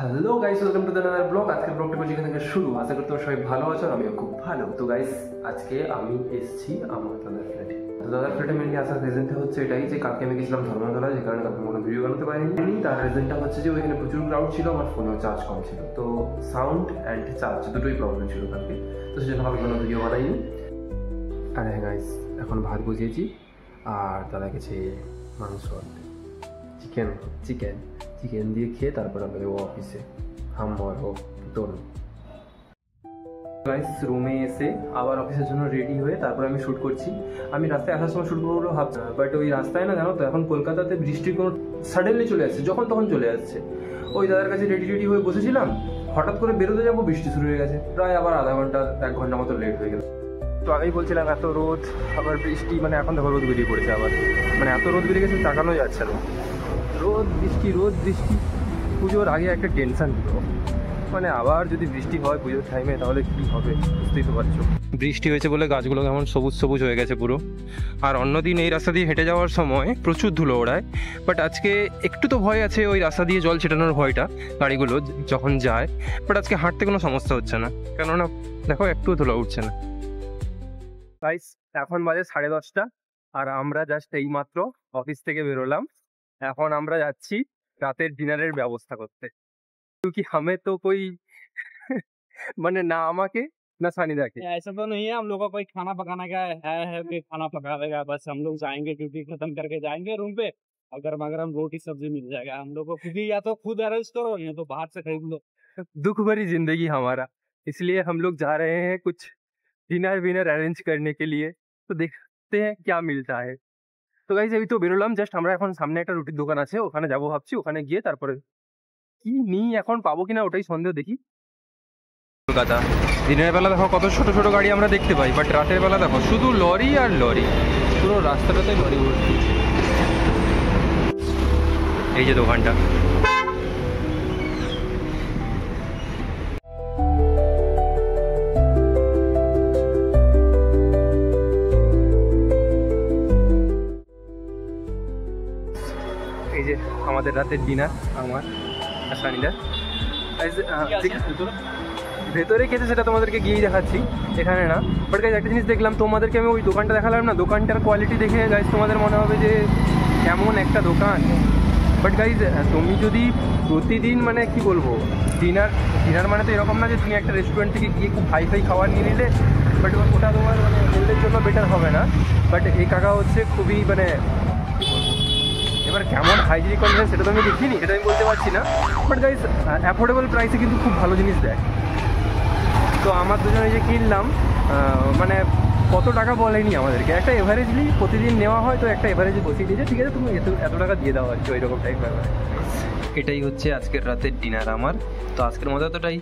Hello guys, welcome to the another blog. আজকের ব্লগটা করছি এখান থেকে শুরু। আশা করি তোমরা সবাই ভালো আছো, আমিও খুব ভালো। তো গাইস, আজকে আমি এসেছি আমার দাদার ফ্ল্যাটে। দাদার ফ্ল্যাটে মেনলি আসার রিজনটা হচ্ছে এটাই যে কালকে আমি গেছিলাম ধর্মতলা, যে কারণে কালকে কোনো ভিডিও বানাতে পারিনি। তার রিজনটা হচ্ছে যে ওইখানে প্রচুর ক্রাউড ছিল, আমার ফোনেও চার্জ কম ছিল, তো সাউন্ড অ্যান্ড চার্জ দুটোই প্রবলেম ছিল কালকে, তো সেজন্য আমি কোনো ভিডিও বানাইনি। আর হ্যাঁ গাইস, এখন ভাত বসিয়েছি আর দাদা গেছে মাংস আনতে, চিকেন দিয়ে খেয়ে তারপর আমরা যাবো অফিসে। গাইস, রুমে এসে আবার অফিসের জন্য রেডি হয়ে তারপর আমি শ্যুট করছি। আমি রাস্তায় আসার সময় শ্যুট করবো ভাবছি, বাট ওই রাস্তায় না, জানো তো এখন কলকাতাতে বৃষ্টির কোনো সাডেনলি চলে আসছে, যখন তখন চলে আসছে। ওই দাদার কাছে রেডি হয়ে বসেছিলাম, হঠাৎ করে বেরোতে যাবো, বৃষ্টি শুরু হয়ে গেছে। প্রায় আবার আধা ঘন্টা 1 ঘন্টা মতো লেট হয়ে গেল। তো আগেই বলছিলাম এত রোদ, আবার বৃষ্টি, মানে এখন দেখো রোদ বেরিয়ে পড়েছে আবার, মানে এত রোদ বেরিয়ে গেছে তাকানো যাচ্ছে না। রোদ বৃষ্টি। পুজোর আগে একটা টেনশন দিল, মানে আবার যদি বৃষ্টি হয় পুজোর টাইমে তাহলে কি হবে বুঝতেই তো পারছো। বৃষ্টি হয়েছে বলে গাছগুলো কেমন সবুজ হয়ে গেছে পুরো। আর অন্যদিন এই রাস্তা দিয়ে হেঁটে যাওয়ার সময় প্রচুর ধুলো ওড়ায়, বাট আজকে একটু তো ভয় আছে ওই রাস্তা দিয়ে জল ছেটানোর ভয়টা গাড়িগুলো যখন যায়। বাট আজকে হাঁটতে কোনো সমস্যা হচ্ছে না, কেননা দেখো একটু ধুলো উঠছে না। গাইস, এখন বাজে 10:30 আর আমরা জাস্ট এইমাত্র অফিস থেকে বেরোলাম। এখন আমরা যাচ্ছি রাতের ডিনারের ব্যবস্থা করতে, क्योंकि हमें तो कोई मैंने ना আমাকে ना सानिदा के। ऐसा तो नहीं है हम लोग का कोई खाना पकाने का है कि खाना पका देगा। बस हम लोग जाएंगे, ड्यूटी खत्म करके जाएंगे रूम पे और गरमा गरम रोटी सब्जी मिल जाएगा हम लोग को। खुद ही या तो खुद अरेंज करो या तो बाहर से खरीद लो। दुख भरी जिंदगी हमारा, इसलिए हम लोग जा रहे हैं कुछ डिनर विनर अरेंज करने के लिए। तो देखते हैं क्या मिलता है। তো গাইস, আমি তো বেরোলাম জাস্ট, আমরা এখন সামনে একটা রুটির দোকান আছে, ওখানে যাবো ভাবছি। ওখানে গিয়ে তারপরে কি নিই এখন পাবো কিনা ওটাই সন্দেহ, দেখি। কলকাতা দিনের বেলা দেখো কত ছোট ছোট গাড়ি আমরা দেখতে পাই, বাট রাতের বেলা দেখো শুধু লরি আর লরি, পুরো রাস্তাটাতে লরি ভর্তি। এই যে দোকানটা, এই যে আমাদের রাতের ডিনার, আমার আর সানিদার। ভেতরে খেতে সেটা তোমাদেরকে গিয়েই দেখাচ্ছি, এখানে না। বাট গাইজ, একটা জিনিস দেখলাম, তোমাদেরকে আমি ওই দোকানটা দেখালাম না, দোকানটার কোয়ালিটি দেখে গাইজ তোমাদের মনে হবে যে কেমন একটা দোকান। বাট গাইজ, তুমি যদি প্রতিদিন, মানে কি বলবো, ডিনার মানে তো এরকম না যে তুমি একটা রেস্টুরেন্ট থেকে গিয়ে খুব হাই খাবার নিয়ে নিলে, বাট ওটা তোমার মানে হেলথের জন্য বেটার হবে না। বাট এই কাকা হচ্ছে খুবই, মানে কী বলবো, এবার কেমন হাইজিনিক কন্ডিশন সেটা তো আমি দেখিনি, সেটা আমি বলতে পারছি না। বাট গাইজ, অ্যাফোর্ডেবল প্রাইসে কিন্তু খুব ভালো জিনিস দেয়। তো আমার দুজনে যে কিনলাম, মানে কত টাকা বলেনি আমাদেরকে, একটা এভারেজলি প্রতিদিন নেওয়া হয়, তো একটা এভারেজ বসিয়ে দিয়েছে, ঠিক আছে তুমি এত টাকা দিয়ে দেওয়া হচ্ছে, ওই রকম টাইপ ব্যাপার। এটাই হচ্ছে আজকের রাতের ডিনার আমার। তো আজকের মতো এতটাই।